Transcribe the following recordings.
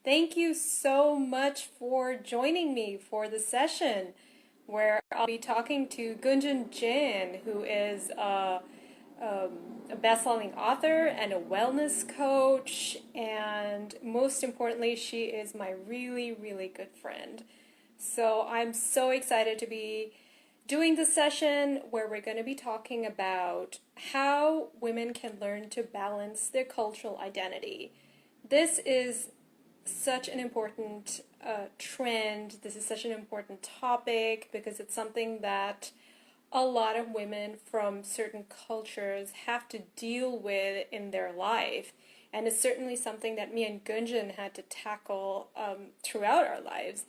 Thank you so much for joining me for the session where I'll be talking to Gunjan Jain, who is a best-selling author and a wellness coach, and most importantly, she is my really, really good friend. So I'm so excited to be doing this session where we're going to be talking about how women can learn to balance their cultural identity. This is such an important trend. This is such an important topic because it's something that a lot of women from certain cultures have to deal with in their life. And it's certainly something that me and Gunjan had to tackle throughout our lives.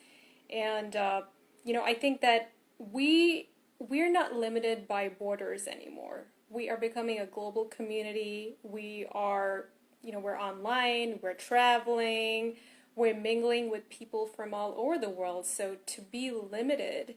And, I think that we're not limited by borders anymore. We are becoming a global community. We're online, we're traveling, we're mingling with people from all over the world. So to be limited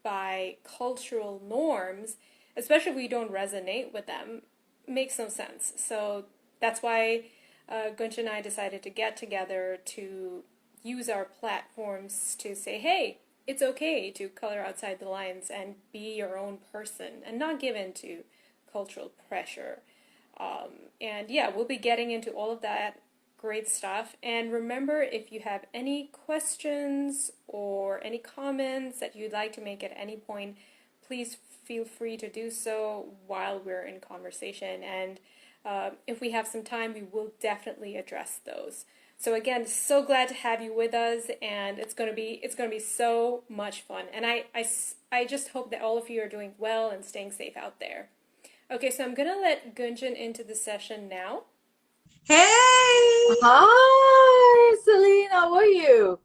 by cultural norms, especially if we don't resonate with them, makes no sense. So that's why Gunja and I decided to get together to use our platforms to say, hey, it's okay to color outside the lines and be your own person and not give in to cultural pressure. And yeah, we'll be getting into all of that great stuff. And remember, if you have any questions or any comments that you'd like to make at any point, please feel free to do so while we're in conversation. And if we have some time, we will definitely address those. So again, so glad to have you with us, and it's gonna be so much fun. And I just hope that all of you are doing well and staying safe out there. Okay, so I'm gonna let Gunjan into the session now. Hey, Hi, Celine. How are you?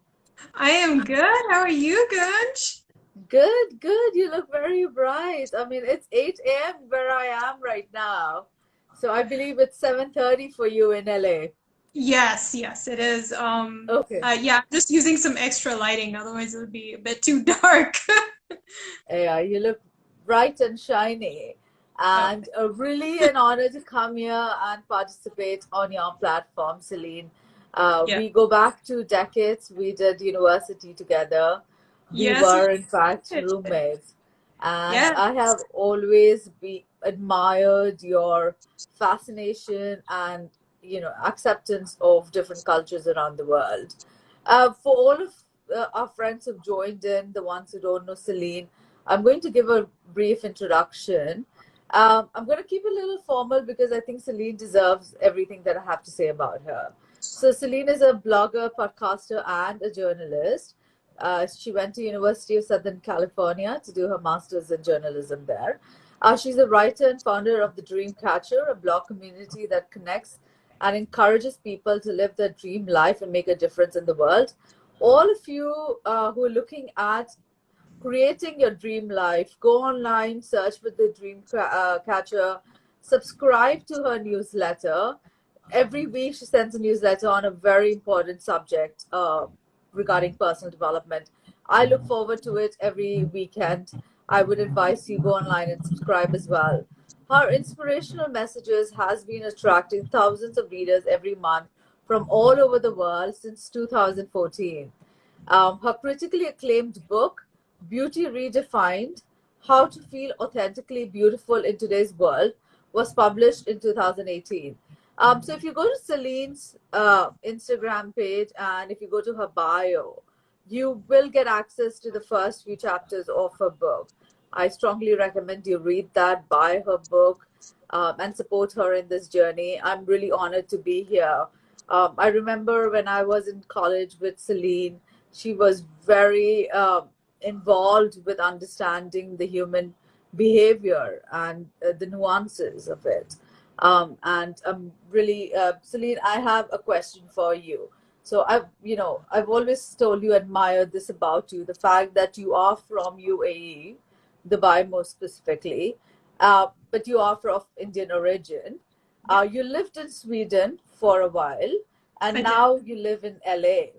I am good. How are you, Gunj? Good, good. You look very bright. I mean, it's 8 a.m. where I am right now. So I believe it's 7:30 for you in LA. Yes, yes, it is. Okay. Yeah, I'm just using some extra lighting, otherwise it would be a bit too dark. Yeah, you look bright and shiny. Oh, And really an honor to come here and participate on your platform, Celine. yeah. We go back 2 decades. We did university together. We Yes, we were, in fact, did. roommates. And Yeah, I have always admired your fascination and, acceptance of different cultures around the world. For all of our friends who've joined in, the ones who don't know Celine, I'm going to give a brief introduction. I'm going to keep it a little formal because I think Celine deserves everything that I have to say about her. So Celine is a blogger, podcaster, and a journalist. She went to University of Southern California to do her master's in journalism there. She's a writer and founder of the Dreamcatcher, a blog community that connects and encourages people to live their dream life and make a difference in the world. All of you who are looking at creating your dream life, go online, search for the Dream Catcher, subscribe to her newsletter. Every week, she sends a newsletter on a very important subject regarding personal development. I look forward to it every weekend. I would advise you go online and subscribe as well. Her inspirational messages has been attracting thousands of readers every month from all over the world since 2014. Her critically acclaimed book, Beauty Redefined: How to Feel Authentically Beautiful in Today's World, was published in 2018. So if you go to Celine's Instagram page and if you go to her bio, you will get access to the first few chapters of her book. I strongly recommend you read that, buy her book, and support her in this journey. I'm really honored to be here. I remember when I was in college with Celine, she was very involved with understanding the human behavior and the nuances of it. And really, Celine, I have a question for you. So I've always told you, admired this about you, the fact that you are from UAE, Dubai more specifically, but you are of Indian origin. yeah, You lived in Sweden for a while, and I did. now you live in LA.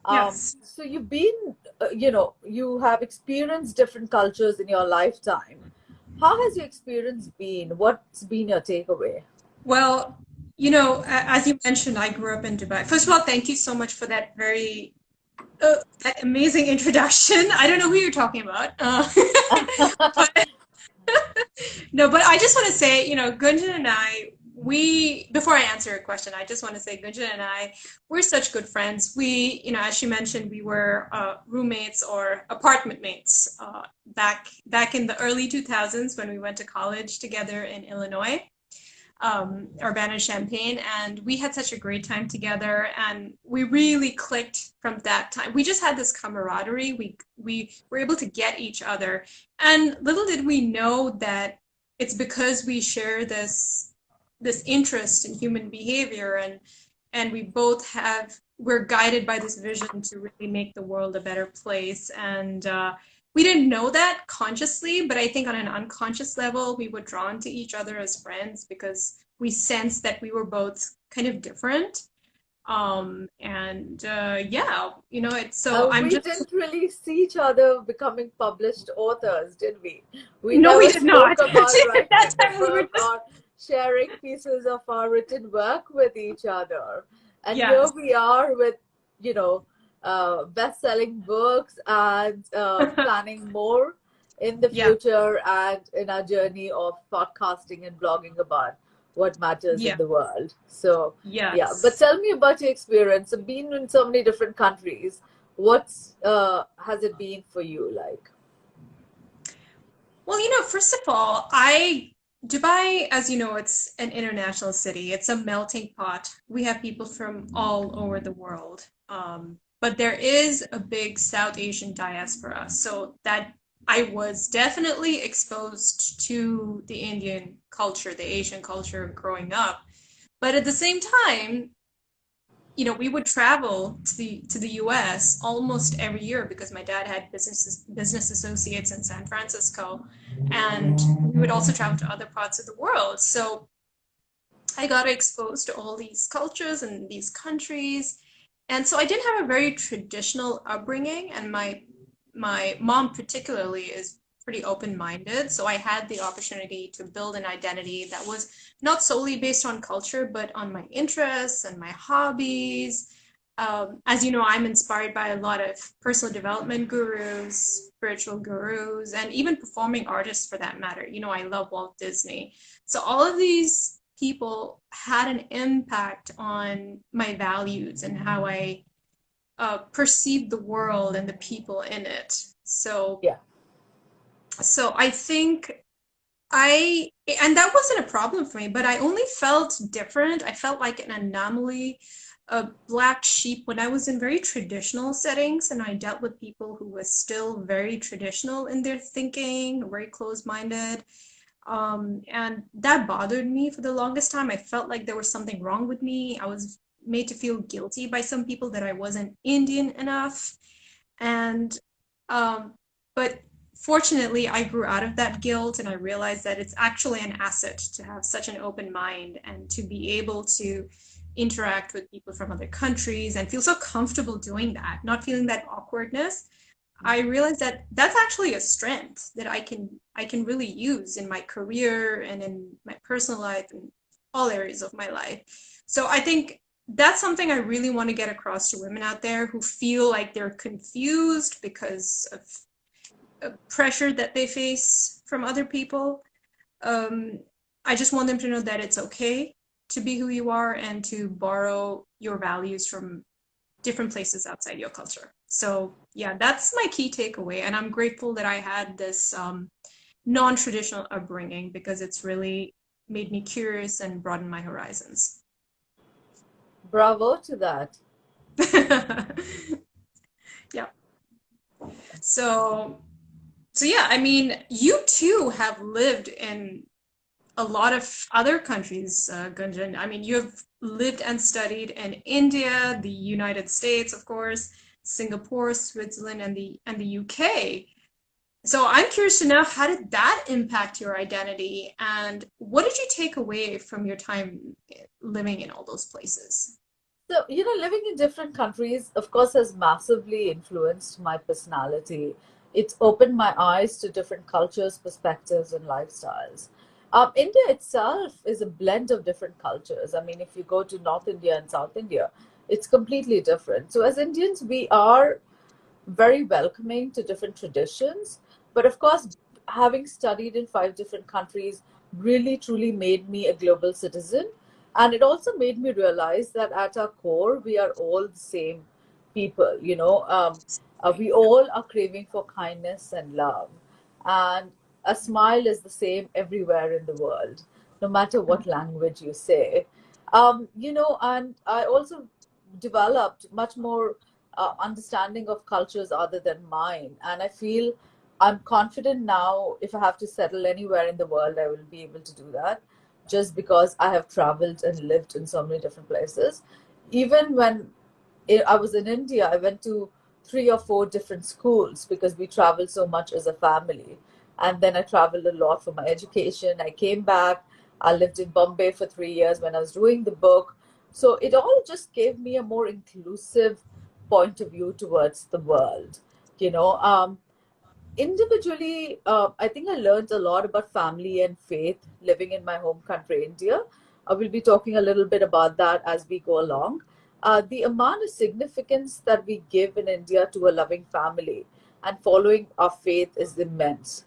Yes. So you've been, you have experienced different cultures in your lifetime. How has your experience been? What's been your takeaway? Well, as you mentioned, I grew up in Dubai. First of all, thank you so much for that very that amazing introduction. I don't know who you're talking about. But no, but I just want to say, Gunjan and I, before I answer your question, I just want to say Gunjan and I, we're such good friends. As she mentioned, we were roommates or apartment mates back in the early 2000s when we went to college together in Illinois, Urbana-Champaign, and we had such a great time together, and we really clicked from that time. We just had this camaraderie. We were able to get each other, and little did we know that it's because we share this interest in human behavior, and we're guided by this vision to really make the world a better place. And we didn't know that consciously, but I think on an unconscious level, we were drawn to each other as friends because we sensed that we were both kind of different. It's so I'm We just didn't really see each other becoming published authors, did we? We no, we never did spoke not. about That writing a time we were book just or sharing pieces of our written work with each other. And here yes, we are with, best-selling books and planning more in the yeah, future and in our journey of podcasting and blogging about what matters in yeah, the world. So, yeah, but yes. tell me about your experience of being in so many different countries. What's has it been for you like? Well, first of all, Dubai, as you know, it's an international city. It's a melting pot. We have people from all over the world. But there is a big South Asian diaspora. So that I was definitely exposed to the Indian culture, the Asian culture growing up. But at the same time, we would travel to the US almost every year because my dad had business associates in San Francisco, and we would also travel to other parts of the world. So I got exposed to all these cultures and these countries. And so I didn't have a very traditional upbringing, and my mom particularly is pretty open-minded. So I had the opportunity to build an identity that was not solely based on culture, but on my interests and my hobbies. As you know, I'm inspired by a lot of personal development gurus, spiritual gurus, and even performing artists for that matter. I love Walt Disney. So all of these people had an impact on my values and how I perceive the world and the people in it. So, Yeah. so I think and that wasn't a problem for me, but I only felt different. I felt like an anomaly, a black sheep when I was in very traditional settings and I dealt with people who were still very traditional in their thinking, very closed-minded. And that bothered me for the longest time. I felt like there was something wrong with me. I was made to feel guilty by some people that I wasn't Indian enough. And but fortunately, I grew out of that guilt and I realized that it's actually an asset to have such an open mind and to be able to interact with people from other countries and feel so comfortable doing that, not feeling that awkwardness. I realized that that's actually a strength that I can really use in my career and in my personal life and all areas of my life. So I think that's something I really want to get across to women out there who feel like they're confused because of pressure that they face from other people. Um, I just want them to know that it's okay to be who you are and to borrow your values from different places outside your culture. So yeah, that's my key takeaway. And I'm grateful that I had this non-traditional upbringing because it's really made me curious and broadened my horizons. Bravo to that. Yeah. So, so yeah, I mean, you too have lived in a lot of other countries, Gunjan. I mean, you've lived and studied in India, the United States, of course, Singapore, Switzerland, and the UK. So I'm curious to know, how did that impact your identity, and what did you take away from your time living in all those places? So, living in different countries, of course, has massively influenced my personality. It's opened my eyes to different cultures, perspectives, and lifestyles. India itself is a blend of different cultures. I mean, if you go to North India and South India, it's completely different. So as Indians, we are very welcoming to different traditions. But of course, having studied in 5 different countries really truly made me a global citizen. And it also made me realize that at our core, we are all the same people. We all are craving for kindness and love. And a smile is the same everywhere in the world, no matter what language you say. And I also developed much more understanding of cultures other than mine. And I feel I'm confident now, if I have to settle anywhere in the world, I will be able to do that just because I have traveled and lived in so many different places. Even when I was in India, I went to 3 or 4 different schools because we traveled so much as a family. And then I traveled a lot for my education. I came back. I lived in Bombay for 3 years when I was doing the book. So it all just gave me a more inclusive point of view towards the world. You know, Individually, I think I learned a lot about family and faith living in my home country, India. I will be talking a little bit about that as we go along. The amount of significance that we give in India to a loving family and following our faith is immense.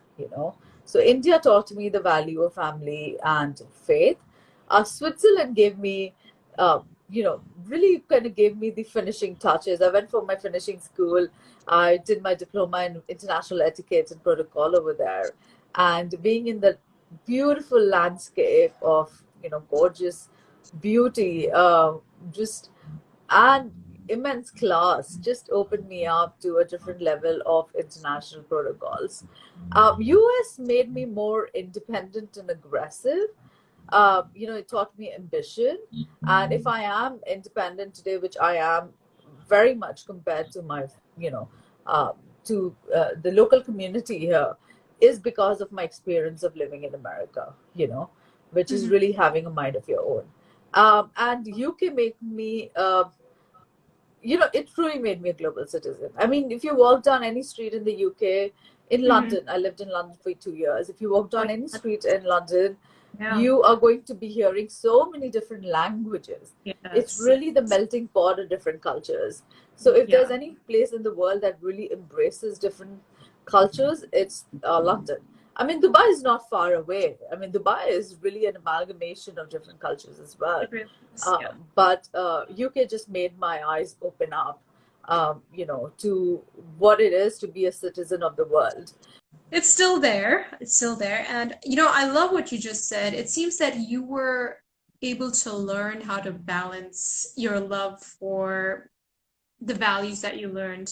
So India taught me the value of family and faith. Switzerland gave me, really kind of gave me the finishing touches. I went for my finishing school. I did my diploma in international etiquette and protocol over there. And being in the beautiful landscape of, gorgeous beauty, just and immense class just opened me up to a different level of international protocols. US made me more independent and aggressive. It taught me ambition. And if I am independent today, which I am very much compared to my, you know, uh, the local community here, is because of my experience of living in America, which is Mhm. really having a mind of your own. And UK made me, it truly made me a global citizen. I mean, if you walk down any street in the UK, in Mhm. London, I lived in London for 2 years. If you walk Oh, down any street in London, yeah. you are going to be hearing so many different languages. It's Yes. really the melting pot of different cultures. So if Yeah. there's any place in the world that really embraces different cultures, it's London. I mean, Dubai is not far away. I mean, Dubai is really an amalgamation of different cultures as well. It really is. Yeah. But UK just made my eyes open up, to what it is to be a citizen of the world. It's still there. It's still there. And, I love what you just said. It seems that you were able to learn how to balance your love for the values that you learned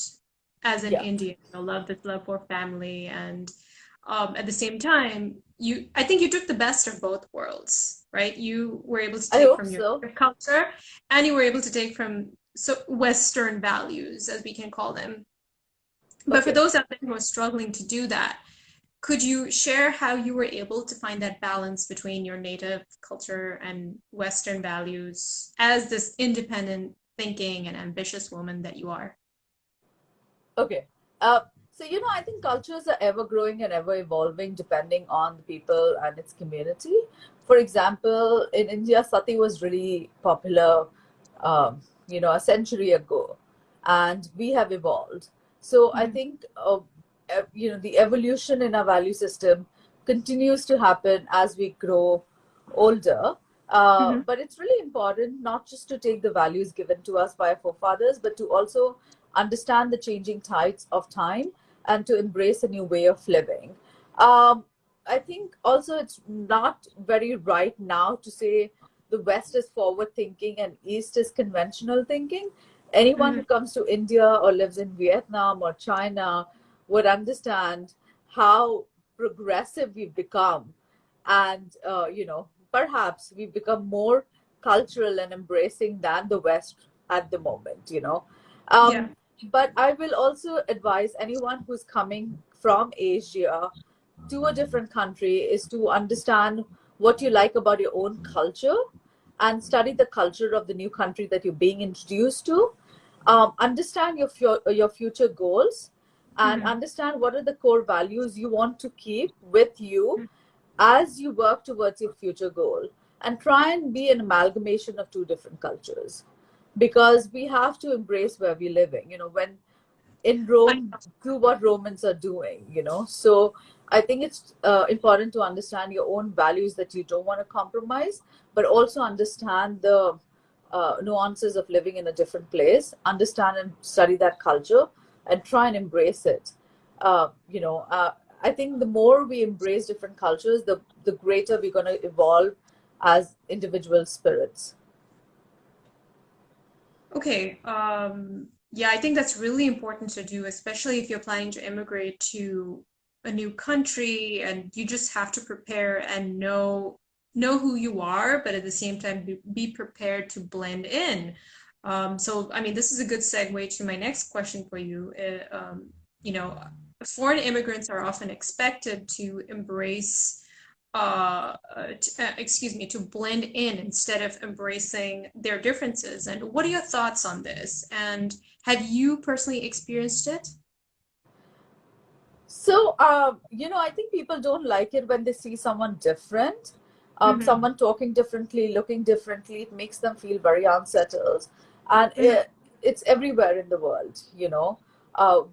as an Yeah, Indian, love for family, and at the same time, I think you took the best of both worlds, right? You were able to I take hope from your so. culture, and you were able to take from Western values, as we can call them. But for Okay. those out there who are struggling to do that, could you share how you were able to find that balance between your native culture and Western values as this independent thinking and ambitious woman that you are? Okay. So, I think cultures are ever growing and ever evolving depending on the people and its community. For example, in India, sati was really popular, a century ago, and we have evolved. So I Mhm. think, the evolution in our value system continues to happen as we grow older. Mhm. But it's really important not just to take the values given to us by our forefathers, but to also understand the changing tides of time and to embrace a new way of living. Um, I think also it's not very right now to say the West is forward thinking and East is conventional thinking. Anyone Mhm. who comes to India or lives in Vietnam or China would understand how progressive we've become. And, perhaps we've become more cultural and embracing than the West at the moment. Yeah. Um, but I will also advise anyone who's coming from Asia to a different country is to understand what you like about your own culture and study the culture of the new country that you're being introduced to. Understand your future goals and Mhm. understand what are the core values you want to keep with you as you work towards your future goal, and try and be an amalgamation of two different cultures, because we have to embrace where we're living. When in Rome, do what Romans are doing. So I think it's important to understand your own values that you don't want to compromise, but also understand the nuances of living in a different place, understand and study that culture, and try and embrace it. I think the more we embrace different cultures, the greater we're going to evolve as individual spirits. Okay. Yeah, I think that's really important to do, especially if you're planning to immigrate to a new country and you just have to prepare and know who you are, but at the same time be prepared to blend in. So, I mean, this is a good segue to my next question for you. You know, foreign immigrants are often expected to embrace excuse me, to blend in instead of embracing their differences. And what are your thoughts on this? And have you personally experienced it? So, I think people don't like it when they see someone different, Mm-hmm. someone talking differently, looking differently. It makes them feel very unsettled. And Mm-hmm. it's everywhere in the world.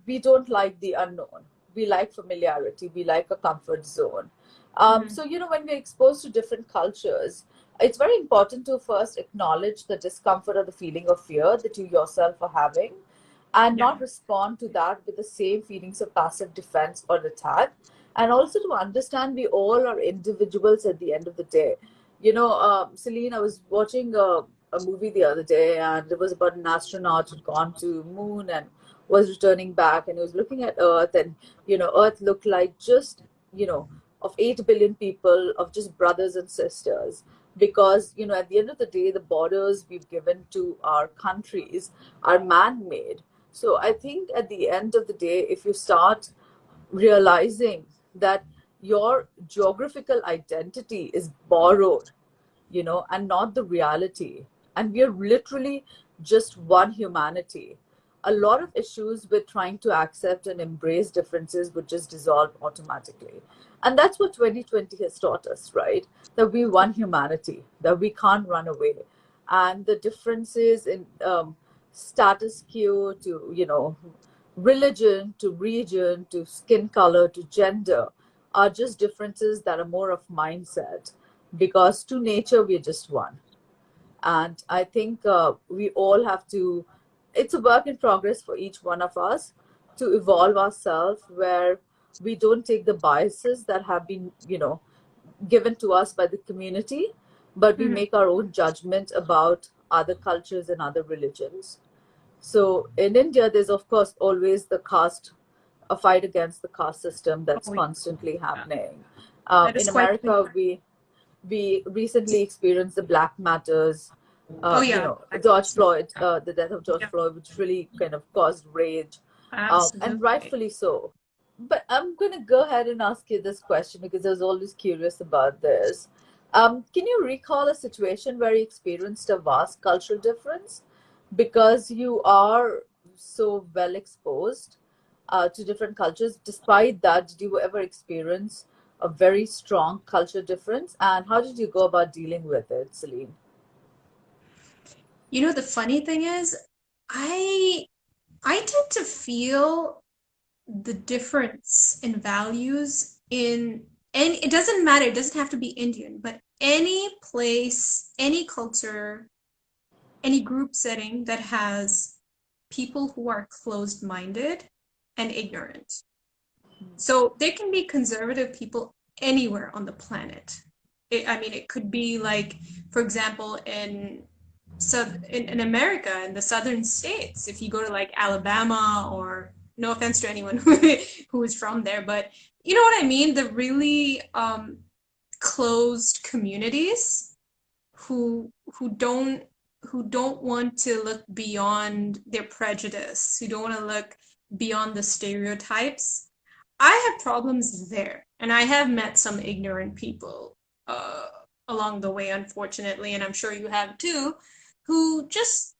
We don't like the unknown. We like familiarity. We like a comfort zone. Mm-hmm. When we're exposed to different cultures, it's very important to first acknowledge the discomfort or the feeling of fear that you yourself are having, and Yeah. not respond to that with the same feelings of passive defense or attack. And also to understand we all are individuals at the end of the day. Celine, I was watching a movie the other day, and it was about an astronaut who'd gone to moon and was returning back, and he was looking at Earth, and Earth looked like just you know of 8 billion people, of just brothers and sisters, because at the end of the day, the borders we've given to our countries are man-made. So I think at the end of the day, if you start realizing that your geographical identity is borrowed, and not the reality, and we are literally just one humanity, a lot of issues with trying to accept and embrace differences would just dissolve automatically. And that's what 2020 has taught us, right? That we one humanity, that we can't run away. And the differences in status quo to, religion to region to skin color to gender are just differences that are more of mindset, because to nature we're just one. And I think we all have to, it's a work in progress for each one of us to evolve ourselves, where we don't take the biases that have been given to us by the community, but we Mm-hmm. make our own judgment about other cultures and other religions. So in India, there's of course always a fight against the caste system that's Oh, constantly yeah. happening. That is In quite America, we recently experienced the Black Matters, oh yeah. the death of George Yeah, Floyd, which really kind of caused rage, and absolutely. rightfully so. But I'm going to go ahead and ask you this question because I was always curious about this. Can you recall a situation where you experienced a vast cultural difference because you are so well exposed to different cultures? Despite that, did you ever experience a very strong culture difference? And how did you go about dealing with it, Celine? You know, the funny thing is, I I tend to feel the difference in values in any, it doesn't matter, it doesn't have to be Indian, but any place, any culture, any group setting that has people who are closed-minded and ignorant. So there can be conservative people anywhere on the planet. I mean, it could be like, for example, in America, in the southern states, if you go to like Alabama, or no offense to anyone who is from there, but you know what I mean? The really closed communities who who don't want to look beyond their prejudice, who don't want to look beyond the stereotypes. I have problems there, and I have met some ignorant people uh, along the way, unfortunately, and I'm sure you have too, who just,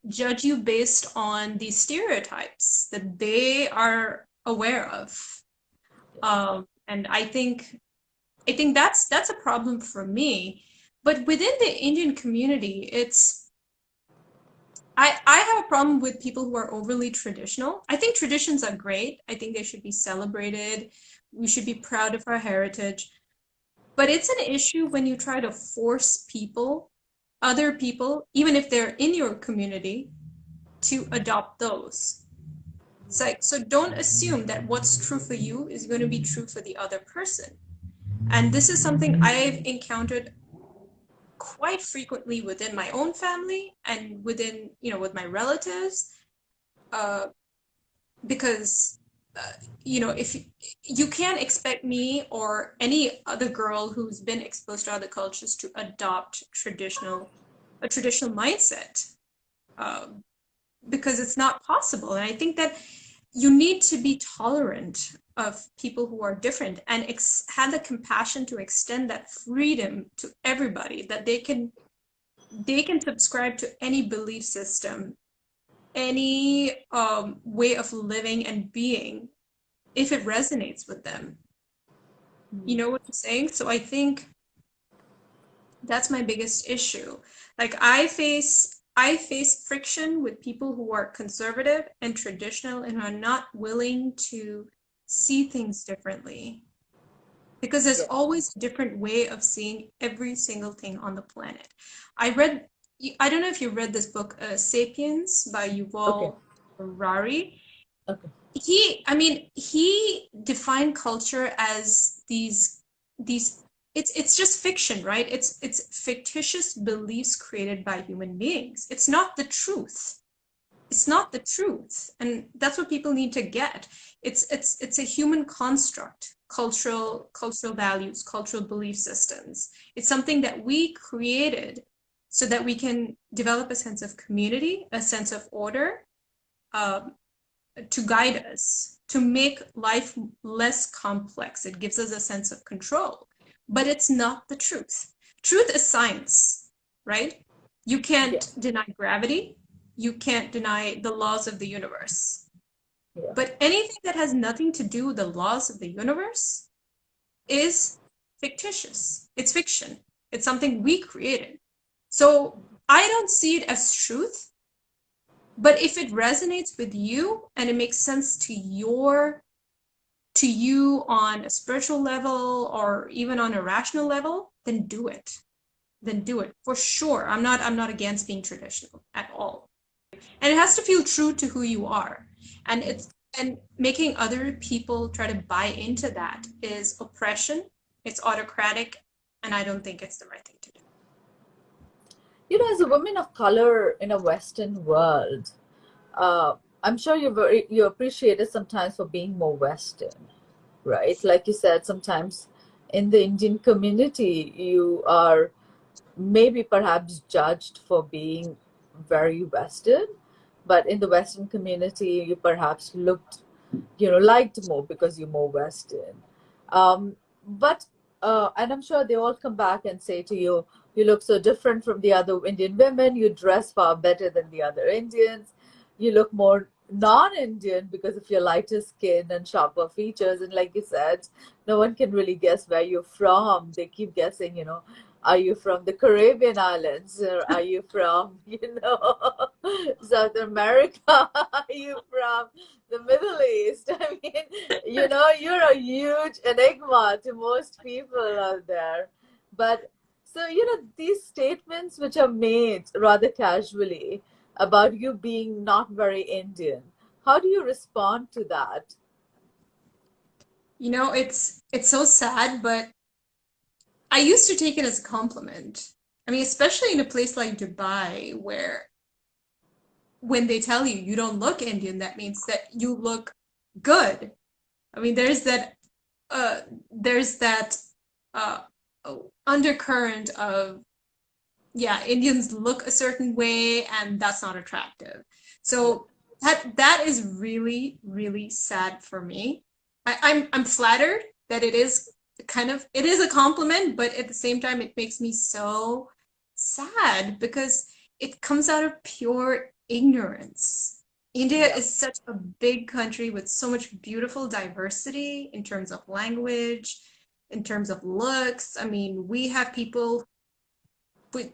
judge you based on these stereotypes that they are aware of. And I think that's a problem for me. But within the Indian community, I have a problem with people who are overly traditional. I think traditions are great. I think they should be celebrated. We should be proud of our heritage. But it's an issue when you try to force people, other people, even if they're in your community, to adopt those. It's like, so don't assume that what's true for you is going to be true for the other person. And this is something I've encountered quite frequently within my own family and within, with my relatives, because, if you can't expect me or any other girl who's been exposed to other cultures to adopt a traditional mindset, because it's not possible. And I think that you need to be tolerant of people who are different and have the compassion to extend that freedom to everybody, that they can subscribe to any belief system, any way of living and being, if it resonates with them. You know what I'm saying? So I think that's my biggest issue. Like I face friction with people who are conservative and traditional and are not willing to see things differently. Because there's always a different way of seeing every single thing on the planet. I don't know if you read this book, Sapiens by Yuval Harari. Okay. He defined culture as these it's just fiction, right? It's fictitious beliefs created by human beings. It's not the truth. It's not the truth. And that's what people need to get. It's a human construct, cultural values, cultural belief systems. It's something that we created so that we can develop a sense of community, a sense of order, to guide us, to make life less complex. It gives us a sense of control, but it's not the truth. Truth is science, right? You can't deny gravity. You can't deny the laws of the universe. Yeah. But anything that has nothing to do with the laws of the universe is fictitious. It's fiction. It's something we created. So I don't see it as truth. But if it resonates with you and it makes sense to you on a spiritual level or even on a rational level, then do it. Then do it for sure. I'm not against being traditional at all. And it has to feel true to who you are. And making other people try to buy into that is oppression. It's autocratic, and I don't think it's the right thing to do. As a woman of color in a Western world, I'm sure you appreciate it sometimes for being more Western, right? Like you said, sometimes in the Indian community, you are maybe perhaps judged for being very Western, but in the Western community, you perhaps liked more because you're more Western. And I'm sure they all come back and say to you, you look so different from the other Indian women, you dress far better than the other Indians, you look more non-Indian because of your lighter skin and sharper features. And like you said, no one can really guess where you're from. They keep guessing, are you from the Caribbean islands, or are you from, South America? Are you from the Middle East? I mean, you're a huge enigma to most people out there. But so, these statements which are made rather casually about you being not very Indian, how do you respond to that? It's so sad, but I used to take it as a compliment. I mean, especially in a place like Dubai, where when they tell you you don't look Indian, that means that you look good. I mean, there's that undercurrent of, Indians look a certain way and that's not attractive. So that is really, really sad for me. I'm flattered that it is a compliment, but at the same time it makes me so sad because it comes out of pure ignorance. India Yeah. is such a big country with so much beautiful diversity in terms of language, in terms of looks. I mean, we have people with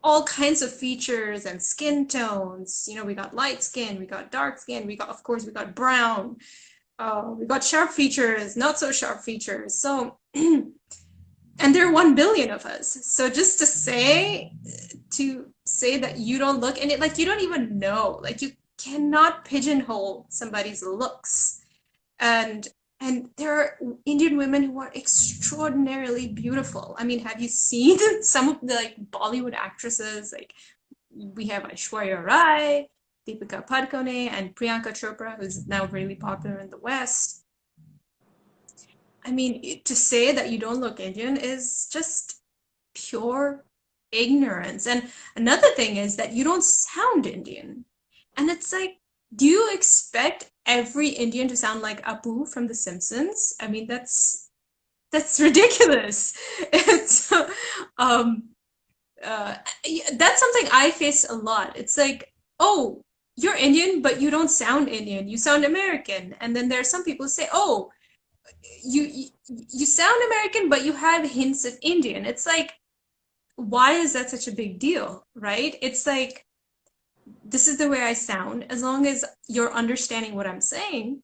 all kinds of features and skin tones. You know, we got light skin, we got dark skin, we got, of course, we got brown, we got sharp features, not so sharp features. So, and there are 1 billion of us. So just to say that you don't look, and it like you don't even know, like you cannot pigeonhole somebody's looks. And there are Indian women who are extraordinarily beautiful. I mean, have you seen some of the like Bollywood actresses? Like we have Aishwarya Rai, Deepika Padukone, and Priyanka Chopra, who's now really popular in the West. I mean, to say that you don't look Indian is just pure ignorance. And another thing is that you don't sound Indian. And it's like, do you expect every Indian to sound like Apu from The Simpsons? I mean, that's ridiculous. It's that's something I face a lot. It's like, oh, you're Indian, but you don't sound Indian. You sound American. And then there are some people who say, oh, you sound American, but you have hints of Indian. It's like, why is that such a big deal, right? It's like, this is the way I sound. As long as you're understanding what I'm saying,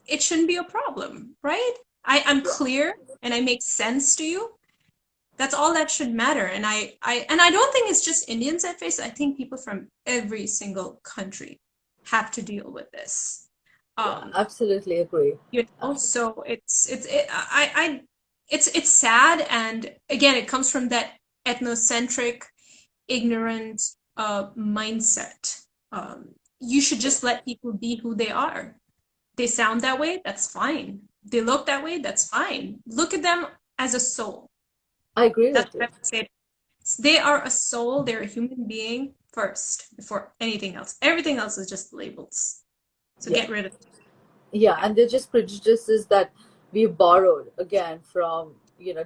it shouldn't be a problem, right? I'm Yeah. clear and I make sense to you. That's all that should matter. And I don't think it's just Indians that face it. I think people from every single country have to deal with this. Yeah, absolutely agree. You know, so it's sad, and again, it comes from that ethnocentric, ignorant mindset. You should just let people be who they are. They sound that way, that's fine. They look that way, that's fine. Look at them as a soul. I agree That's with what you. I would say. They are a soul, they're a human being first before anything else. Everything else is just labels. So Yeah. get rid of it. Yeah, Yeah, and they're just prejudices that we borrowed again from,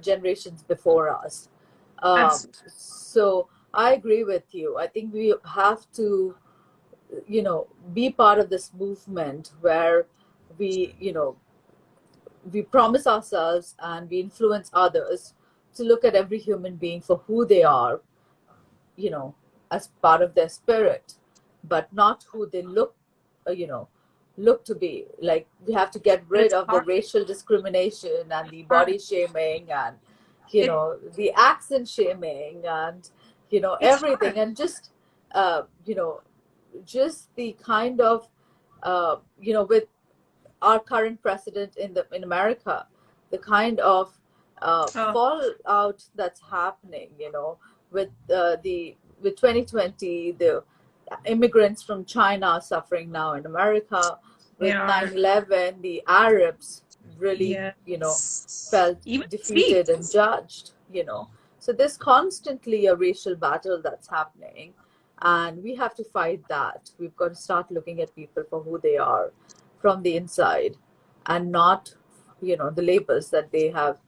generations before us. absolutely. So I agree with you. I think we have to, be part of this movement where we, we promise ourselves and we influence others to look at every human being for who they are, you know, as part of their spirit, but not who they look to be. Like we have to get But rid it's of the hard. racial discrimination and the It's hard. body shaming and, It the accent shaming and, it's everything. hard. And just the kind of, with our current president in America, the kind of Oh, fallout that's happening, with the with 2020, the immigrants from China suffering now in America, they with are. 9/11, the Arabs really, Yes. felt Even defeated and Swedes. judged. So there's constantly a racial battle that's happening, and we have to fight that. We've got to start looking at people for who they are from the inside, and not, the labels that they have,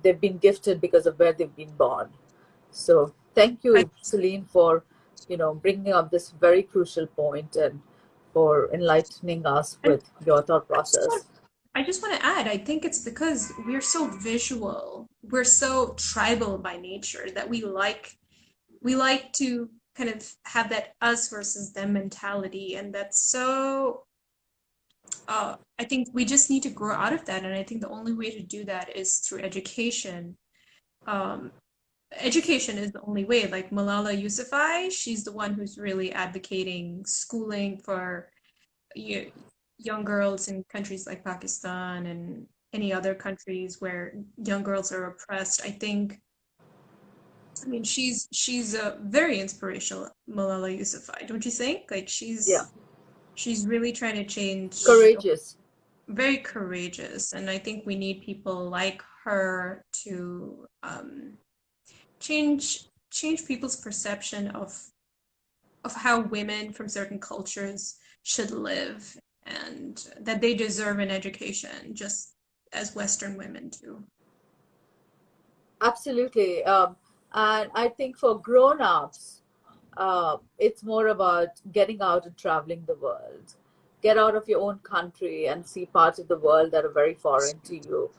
they've been gifted because of where they've been born. So thank I you, Celine, for, bringing up this very crucial point and for enlightening us and with your thought I just want process. I just want to add, I think it's because we're so visual, we're so tribal by nature that we like to kind of have that us versus them mentality, and that's so I think we just need to grow out of that, and I think the only way to do that is through education. Um, Education is the only way. Like Malala Yousafzai, she's the one who's really advocating schooling for young girls in countries like Pakistan and any other countries where young girls are oppressed. I mean, she's a very inspirational, Malala Yousafzai, don't you think? Like Yeah, she's really trying to change, courageous. very courageous, and I think we need people like her to change people's perception of how women from certain cultures should live, and that they deserve an education just as Western women do. Absolutely. And I think for grown-ups, It's more about getting out and traveling the world. Get out of your own country and see parts of the world that are very foreign to you.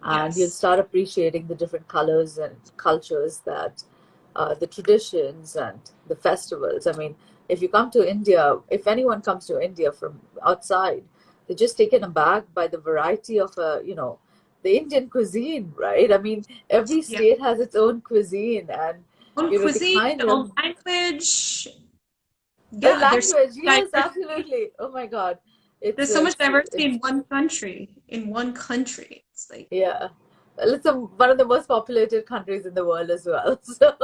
And you'll Yes. start appreciating the different colors and cultures that the traditions and the festivals. I mean, if you come to India, if anyone comes to India from outside, they're just taken aback by the variety of, the Indian cuisine, right? I mean, every Yeah. state has its own cuisine, and Own the cuisine, kind of own language. a Yeah, language. Yes, diversity. absolutely. Oh my God, There's so much diversity it's in one country. In one country. It's like yeah. Well, it's one of the most populated countries in the world as well. So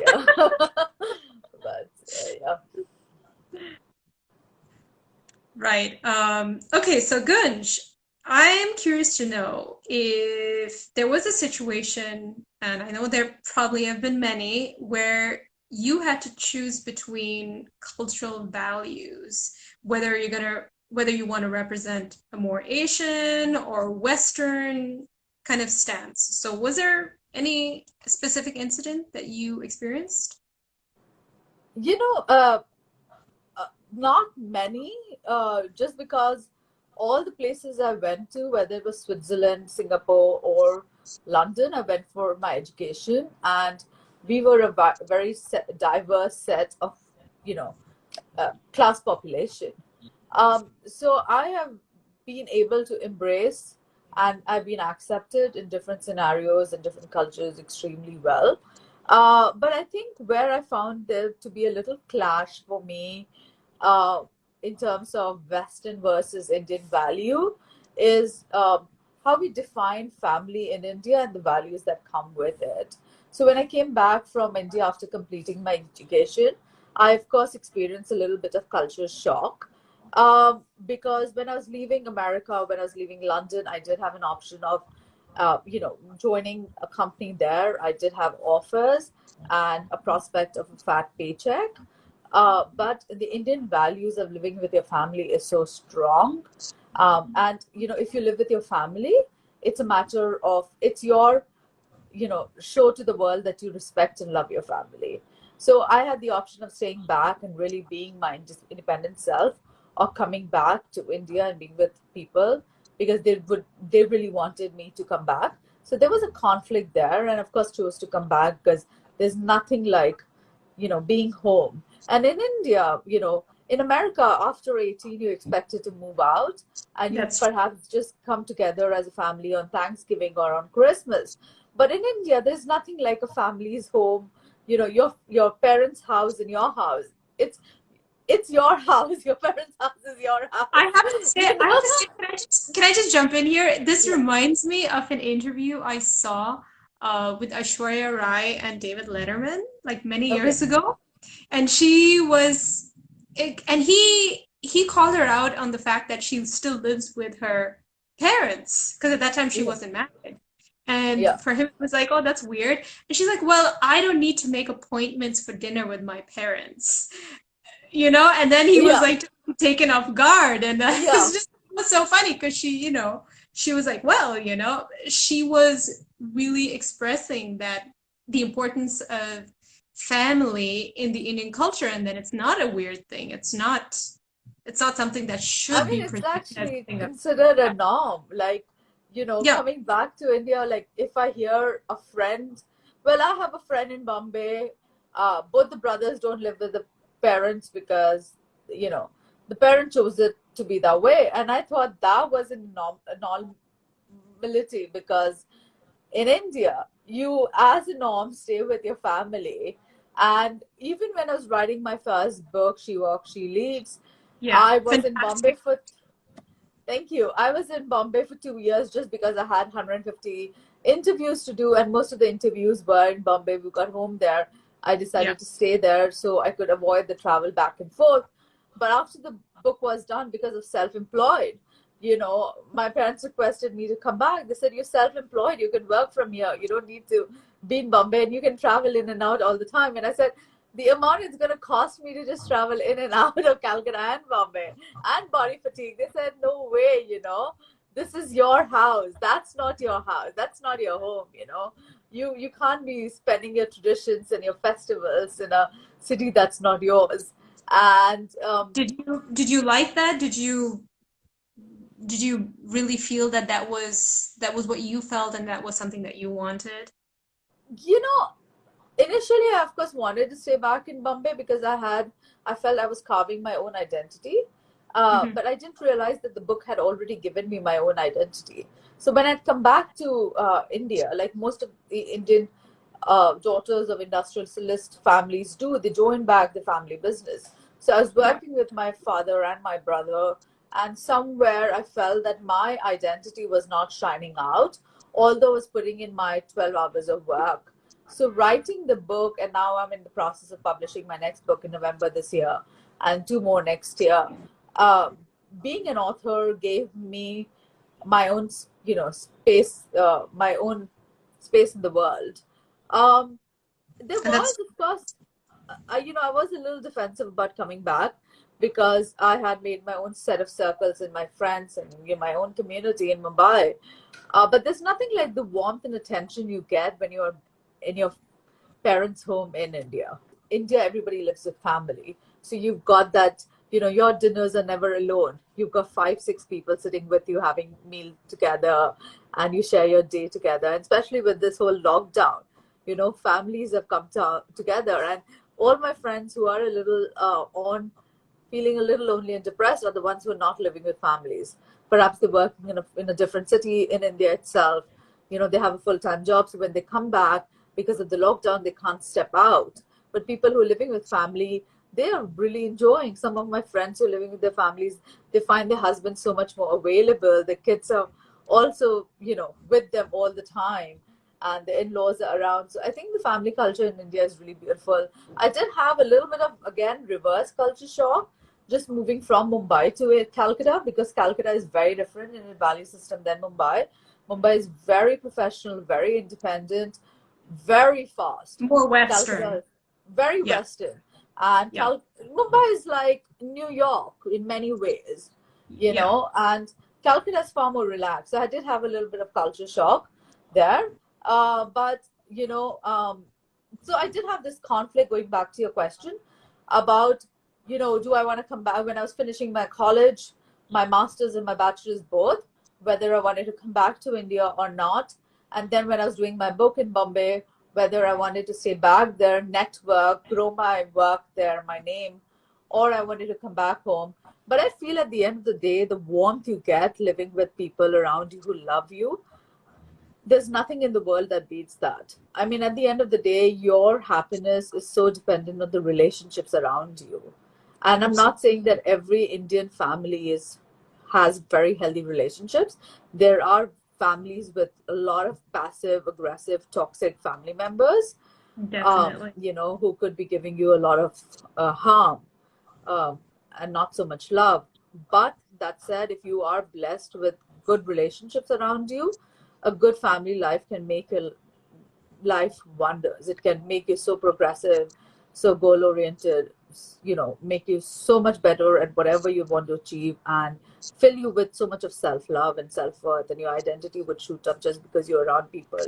yeah, but yeah. right. Okay, so Gunj, I'm curious to know if there was a situation, and I know there probably have been many, where you had to choose between cultural values, whether you want to represent a more Asian or Western kind of stance. So was there any specific incident that you experienced? You know, not many. Just because all the places I went to, whether it was Switzerland, Singapore, or London, I went for my education, and we were a very diverse set of, you know, class population. So I have been able to embrace and I've been accepted in different scenarios and different cultures extremely well. But I think where I found there to be a little clash for me uh, in terms of Western versus Indian value is how we define family in India and the values that come with it. So when I came back from India after completing my education, I of course experienced a little bit of culture shock because when I was leaving America, when I was leaving London, I did have an option of, joining a company there. I did have offers and a prospect of a fat paycheck. But the Indian values of living with your family is so strong. And, if you live with your family, it's a matter of, it's your, show to the world that you respect and love your family. So I had the option of staying back and really being my independent self, or coming back to India and being with people because they really wanted me to come back. So there was a conflict there, and of course chose to come back because there's nothing like, being home. And in India, in America, after 18, you're expected to move out and you That's perhaps just come together as a family on Thanksgiving or on Christmas. But in India, there's nothing like a family's home, your parents' house and your house. It's your house. Your parents' house is your I house. have to say, You know? can I just jump in here? This Yeah. reminds me of an interview I saw with Aishwarya Rai and David Letterman like many Okay. years ago. And she was, and he called her out on the fact that she still lives with her parents because at that time she Yeah. wasn't married. And Yeah. for him, it was like, oh, that's weird. And she's like, well, I don't need to make appointments for dinner with my parents, and then he was Yeah. like taken off guard, and Yeah. it was so funny because she was like, well, she was really expressing that the importance of family in the Indian culture, and that it's not a weird thing. It's not something that I should mean, be it's presented as a actually thing that's considered a bad. norm. Like, Yeah, coming back to India, like if I hear a friend, well, I have a friend in Bombay. Both the brothers don't live with the parents because, the parent chose it to be that way. And I thought that was a normality because in India, you as a norm stay with your family. And even when I was writing my first book, She Walks, She Leads, yeah, I was in Bombay fantastic. for Thank you. I was in Bombay for 2 years just because I had 150 interviews to do, and most of the interviews were in Bombay. We got home there. I Yeah, decided to stay there so I could avoid the travel back and forth. But after the book was done, because of self-employed, my parents requested me to come back. They said, "You're self-employed. You can work from here. You don't need to be in Bombay, and you can travel in and out all the time." And I said, the amount it's going to cost me to just travel in and out of Calcutta and Bombay and body fatigue. They said, no way, this is your house. That's not your house. That's not your home. you can't be spending your traditions and your festivals in a city that's not yours. And Did you like that? Did you really feel that that was what you felt and that was something that you wanted? you know, initially I of course wanted to stay back in Bombay because I felt I was carving my own identity. Hmm. But I didn't realize that the book had already given me my own identity. So when I'd come back to India, like most of the Indian daughters of industrialist families do, they join back the family business. So I was Yeah. working with my father and my brother, and somewhere I felt that my identity was not shining out, although I was putting in my 12 hours of work. So writing the book, and now I'm in the process of publishing my next book in November this year, and two more next year. Um, Being an author gave me my own, space, my own space in the world. Um, there And was, that's of course, I was a little defensive about coming back because I had made my own set of circles and my friends and my own community in Mumbai. But there's nothing like the warmth and attention you get when you're in your parents' home in India. India, everybody lives with family. So you've got that, your dinners are never alone. You've got five, six people sitting with you having meal together and you share your day together. And especially with this whole lockdown, families have come together. And all my friends who are a little feeling a little lonely and depressed are the ones who are not living with families. Perhaps they're working in a different city in India itself. They have a full-time job. So when they come back, because of the lockdown, they can't step out. But people who are living with family, they are really enjoying. Some of my friends who are living with their families, they find their husbands so much more available. The kids are also, with them all the time. And the in-laws are around. So I think the family culture in India is really beautiful. I did have a little bit of, again, reverse culture shock just moving from Mumbai to Calcutta, because Calcutta is very different in its value system than Mumbai. Mumbai is very professional, very independent, very fast. more Calcutta Western. is very Yeah. Western. And Yeah. Mumbai is like New York in many ways, Yeah. and Calcutta is far more relaxed. So I did have a little bit of culture shock there. But, so I did have this conflict, going back to your question about, do I want to come back when I was finishing my college, my master's and my bachelor's both, whether I wanted to come back to India or not. And then when I was doing my book in Bombay, whether I wanted to stay back there, network, grow my work there, my name, or I wanted to come back home. But I feel at the end of the day, the warmth you get living with people around you who love you, there's nothing in the world that beats that. I mean, at the end of the day, your happiness is so dependent on the relationships around you. And I'm not saying that every Indian family has very healthy relationships. There are families with a lot of passive, aggressive, toxic family members, Definitely. who could be giving you a lot of harm, um, and not so much love. But that said, if you are blessed with good relationships around you, a good family life can make your life wonders. It can make you so progressive, so goal oriented, make you so much better at whatever you want to achieve, and fill you with so much of self love and self worth, and your identity would shoot up just because you're around people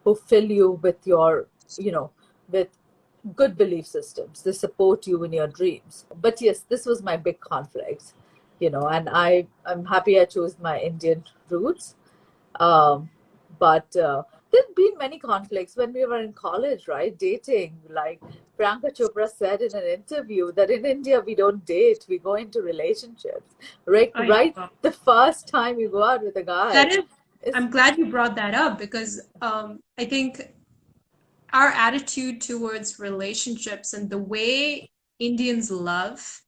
who fill you with with good belief systems. They support you in your dreams. But yes, this was my big conflict, and I'm happy I chose my Indian roots. Um, but there've been many conflicts when we were in college, right? Dating, like Priyanka Chopra said in an interview that in India we don't date, we go into relationships. Right, Oh, right. yeah. The first time you go out with a That guy is, is, I'm glad you brought that up because I think our attitude towards relationships and the way Indians love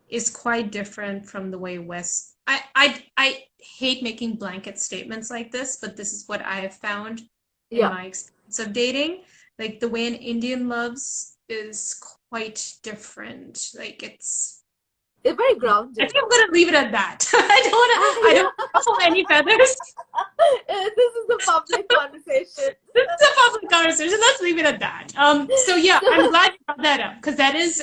is quite different from the way West. I hate making blanket statements like this, but this is what I have found in yeah, my experience of dating. Like the way an Indian loves is quite different. Like it's very I think grounded. I'm gonna leave it at that. I don't Yeah. ruffle any feathers. This is a public conversation. This is a public conversation. Let's leave it at that. So yeah, I'm glad you brought that up because that is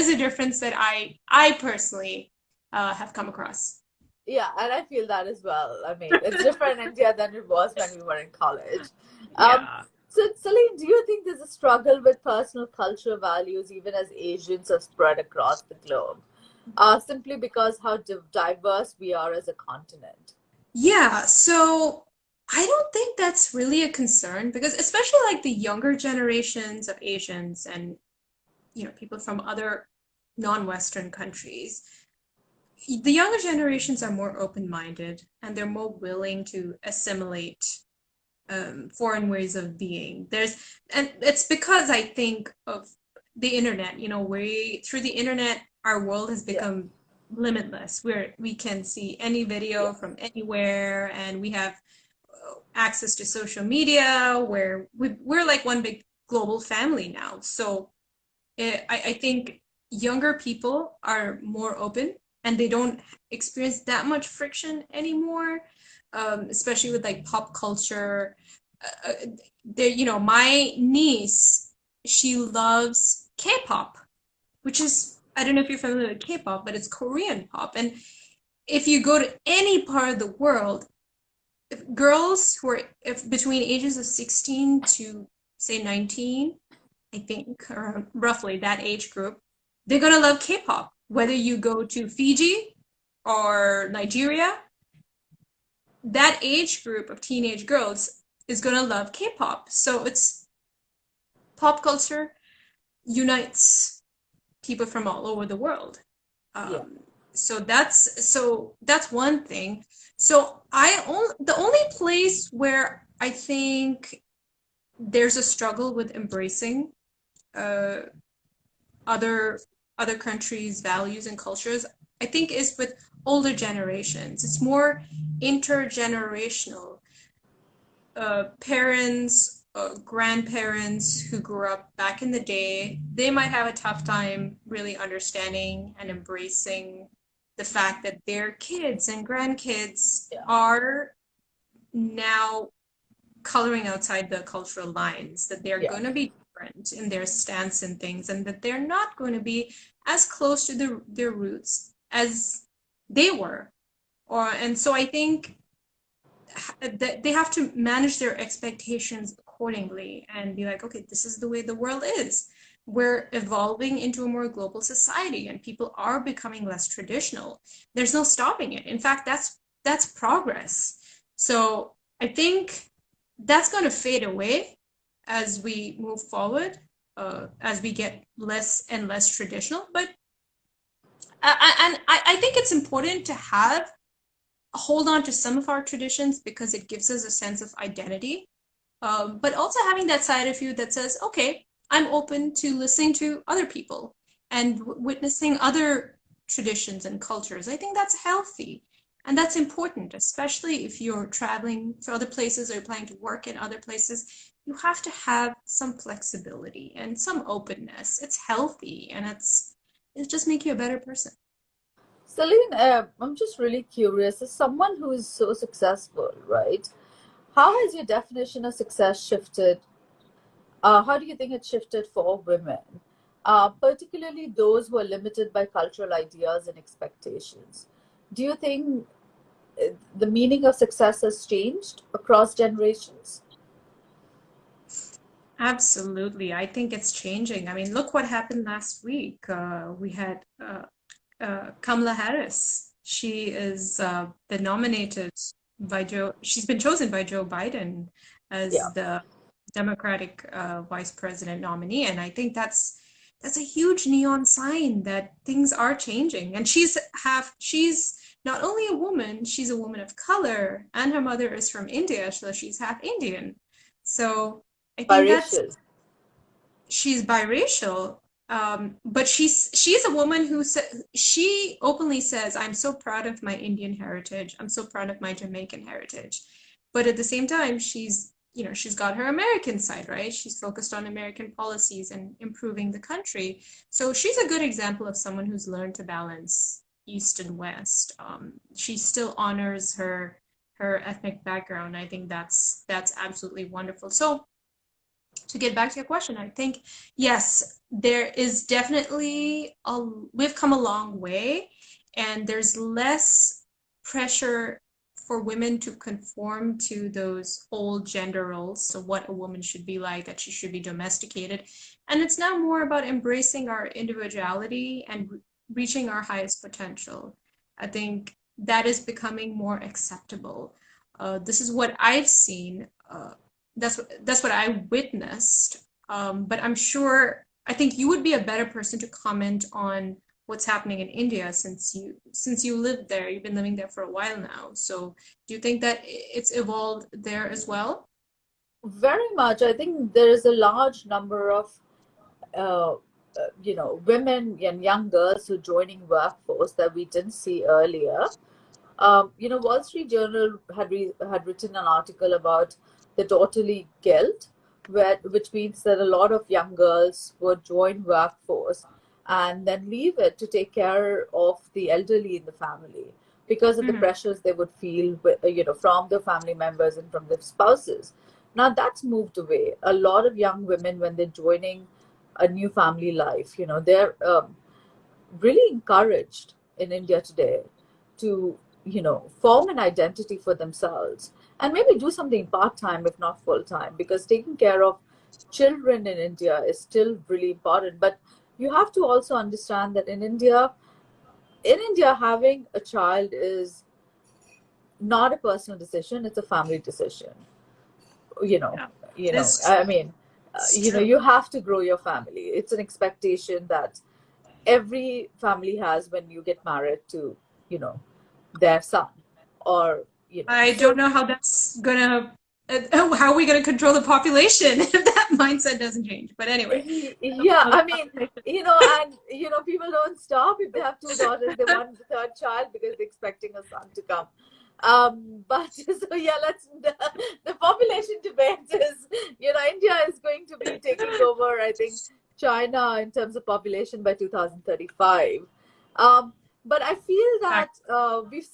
a difference that I personally have come across. Yeah, and I feel that as well. I mean, it's different in India than it was when we were in college. Um, Yeah. So, Celine, do you think there's a struggle with personal cultural values even as Asians are spread across the globe? Simply because how diverse we are as a continent. Yeah, so I don't think that's really a concern because especially like the younger generations of Asians and people from other non-Western countries, the younger generations are more open-minded and they're more willing to assimilate foreign ways of being. And it's because I think of the internet, we through the internet, our world has Yeah, become limitless, where we can see any video yeah, from anywhere and we have access to social media where we're like one big global family now. So I think younger people are more open and they don't experience that much friction anymore, especially with like pop culture. My niece, she loves K-pop, which is, I don't know if you're familiar with K-pop, but it's Korean pop. And if you go to any part of the world, if girls who are if between ages of 16 to say 19, I think, or roughly that age group, they're gonna love K-pop. Whether you go to Fiji or Nigeria, that age group of teenage girls is gonna love K-pop. So it's pop culture unites people from all over the world. yeah. Um, so that's one thing. So the only place where I think there's a struggle with embracing uh, other other countries' values and cultures, I think, is with older generations. It's more intergenerational. Parents, grandparents who grew up back in the day, they might have a tough time really understanding and embracing the fact that their kids and grandkids Yeah. are now coloring outside the cultural lines, that they're Yeah. going to be different in their stance and things, and that they're not going to be as close to their roots as they were. And so I think that they have to manage their expectations accordingly and be like, okay, this is the way the world is. We're evolving into a more global society and people are becoming less traditional. There's no stopping it. In fact, that's progress. So I think that's going to fade away as we move forward, as we get less and less traditional. But I think it's important to have hold on to some of our traditions because it gives us a sense of identity. But also having that side of you that says, okay, I'm open to listening to other people and witnessing other traditions and cultures. I think that's healthy. And that's important, especially if you're traveling to other places or planning to work in other places. You have to have some flexibility and some openness. It's healthy and it just make you a better person. Celine, I'm just really curious. As someone who is so successful, right? How has your definition of success shifted? How do you think it shifted for women, particularly those who are limited by cultural ideas and expectations? Do you think the meaning of success has changed across generations? Absolutely. I think it's changing. I mean, look what happened last week. We had Kamala Harris. She is been nominated by she's been chosen by Joe Biden Yeah, as the Democratic vice president nominee. And I think that's a huge neon sign that things are changing. And she's not only a woman, she's a woman of color, and her mother is from India, so she's half Indian. So I think that's biracial. she's biracial, but she's a woman who she openly says, "I'm so proud of my Indian heritage. I'm so proud of my Jamaican heritage." But at the same time, she's got her American side, right? She's focused on American policies and improving the country. So she's a good example of someone who's learned to balance East and West. She still honors her ethnic background. I think that's absolutely wonderful. So to get back to your question, I think yes, there is definitely we've come a long way, and there's less pressure for women to conform to those old gender roles, so what a woman should be like, that she should be domesticated. And it's now more about embracing our individuality and reaching our highest potential. I think that is becoming more acceptable. This is what I've seen. That's what I witnessed. But I'm sure, I think you would be a better person to comment on what's happening in India, since you lived there. You've been living there for a while now. So do you think that it's evolved there as well? Very much. I think there is a large number of uh, women and young girls who are joining workforce that we didn't see earlier. Wall Street Journal had written an article about the daughterly guilt, which means that a lot of young girls would join workforce and then leave it to take care of the elderly in the family because of the pressures they would feel, from their family members and from their spouses. Now that's moved away. A lot of young women, when they're joining a new family life, they're really encouraged in India today to form an identity for themselves and maybe do something part-time if not full-time, because taking care of children in India is still really important. But you have to also understand that in India, having a child is not a personal decision, it's a family decision. Yeah, I mean, it's true. you have to grow your family. It's an expectation that every family has when you get married to their son, or I so. don't know how that's gonna, how are we gonna control the population if that mindset doesn't change? But anyway, Yeah, I mean, and people don't stop if they have two daughters. They want the third child because they're expecting a son to come. But so yeah, the population debate is, India is going to be taking over, I think, China in terms of population by 2035. But I feel that we've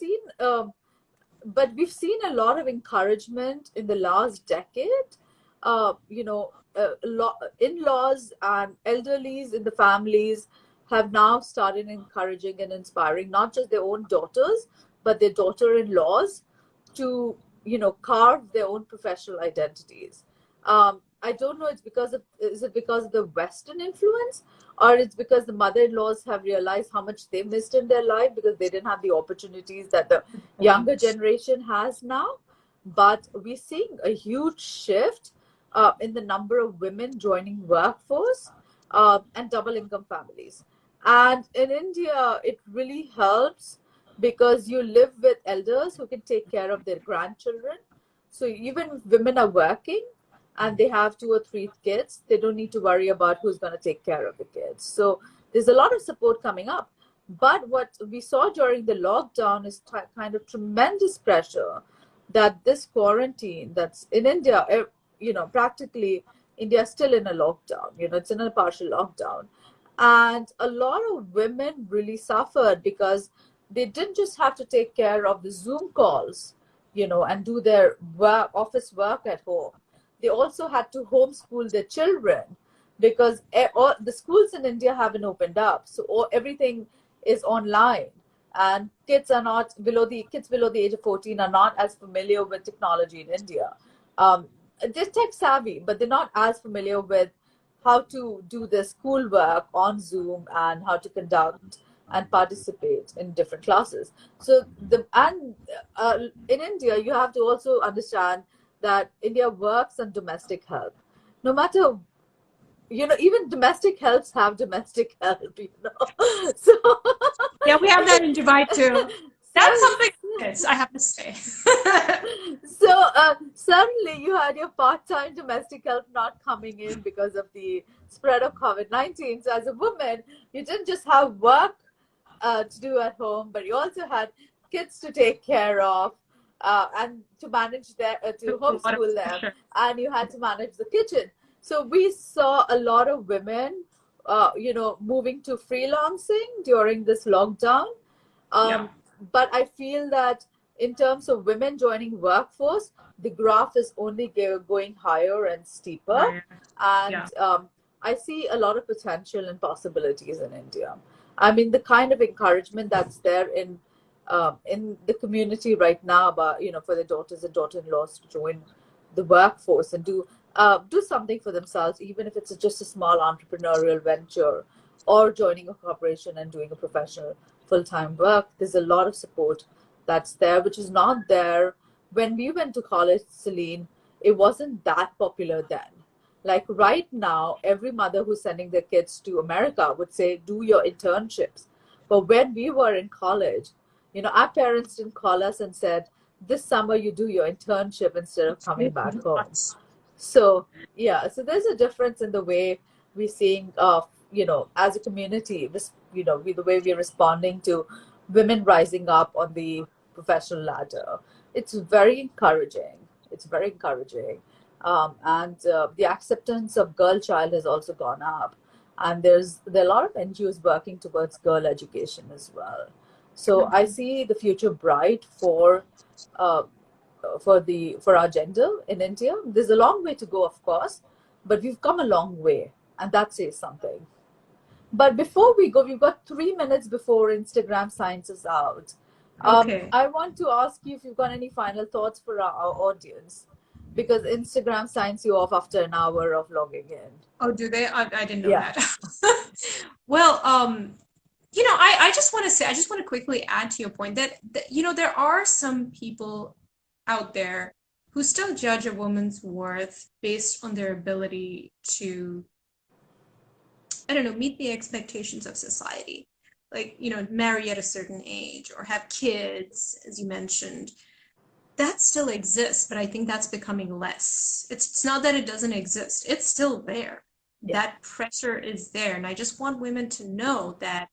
seen a lot of encouragement in the last decade. In-laws and elderlies in the families have now started encouraging and inspiring not just their own daughters, but their daughter-in-laws to, carve their own professional identities. I don't know, is it because of the Western influence, or it's because the mother-in-laws have realized how much they missed in their life because they didn't have the opportunities that the younger generation has now. But we're seeing a huge shift in the number of women joining workforce and double income families. And in India, it really helps because you live with elders who can take care of their grandchildren. So even if women are working and they have 2 or 3 kids, they don't need to worry about who's going to take care of the kids. So there's a lot of support coming up. But what we saw during the lockdown is kind of tremendous pressure that this quarantine that's in India, practically India is still in a lockdown, it's in a partial lockdown. And a lot of women really suffered because they didn't just have to take care of the Zoom calls, and do their office work at home. They also had to homeschool their children because all the schools in India haven't opened up. So everything is online. And kids below the age of 14 are not as familiar with technology in India. They're tech savvy, but they're not as familiar with how to do their schoolwork on Zoom and how to conduct and participate in different classes. So in India, you have to also understand that India works on domestic help. No matter, even domestic helps have domestic help, So yeah, we have that in Dubai too. That's so, something I have to say. so suddenly you had your part-time domestic help not coming in because of the spread of COVID-19. So as a woman, you didn't just have work to do at home, but you also had kids to take care of and to manage to homeschool them, and you had to manage the kitchen. So we saw a lot of women, moving to freelancing during this lockdown. But I feel that in terms of women joining workforce, the graph is only going higher and steeper. And I see a lot of potential and possibilities in India. I mean, the kind of encouragement that's there in in the community right now about, for their daughters and daughter-in-laws to join the workforce and do something for themselves, even if it's just a small entrepreneurial venture or joining a corporation and doing a professional full-time work. There's a lot of support that's there, which is not there when we went to college, Celine. It wasn't that popular then. Like right now, every mother who's sending their kids to America would say, do your internships. But when we were in college, our parents didn't call us and said, this summer you do your internship instead of coming back home. So, yeah, so there's a difference in the way we're seeing, as a community, this, the way we're responding to women rising up on the professional ladder. It's very encouraging. It's very encouraging. And the acceptance of girl child has also gone up. And there are a lot of NGOs working towards girl education as well. So I see the future bright for our gender in India. There's a long way to go, of course, but we've come a long way, and that says something. But before we go, we've got 3 minutes before Instagram signs us out. Okay. I want to ask you if you've got any final thoughts for our audience, because Instagram signs you off after an hour of logging in. Oh, do they? I didn't know Yeah. that. Well, I just want to quickly add to your point that, there are some people out there who still judge a woman's worth based on their ability to, I don't know, meet the expectations of society. Like, marry at a certain age or have kids, as you mentioned. That still exists, but I think that's becoming less. It's not that it doesn't exist. It's still there. Yeah. That pressure is there. And I just want women to know that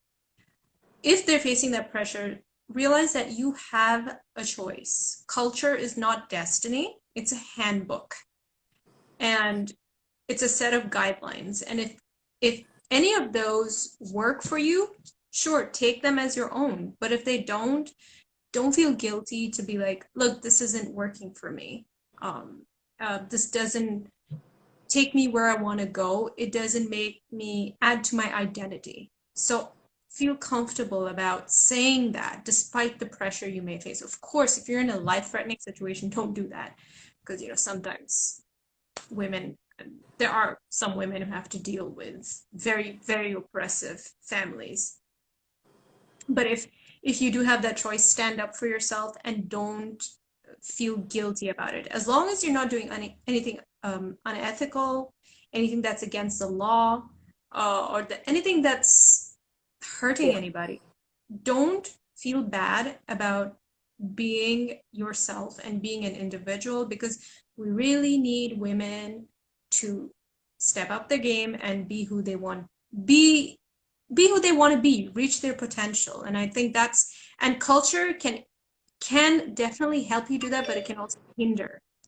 if they're facing that pressure, realize that you have a choice. Culture is not destiny. It's a handbook. And it's a set of guidelines. And if any of those work for you, sure, take them as your own. But if they don't feel guilty to be like, look, this isn't working for me. This doesn't take me where I want to go. It doesn't make me add to my identity. So feel comfortable about saying that despite the pressure you may face. Of course, if you're in a life-threatening situation, don't do that. Because, sometimes there are some women who have to deal with very, very oppressive families. But if you do have that choice, stand up for yourself and don't feel guilty about it. As long as you're not doing anything unethical, anything that's against the law, or anything that's hurting anybody, don't feel bad about being yourself and being an individual, because we really need women to step up their game and be who they want be who they want to be, reach their potential. And I think and culture can definitely help you do that, but it can also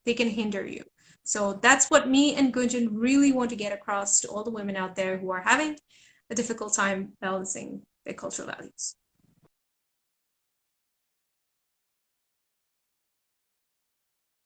they can hinder you. So that's what me and Gunjan really want to get across to all the women out there who are having a difficult time balancing their cultural values.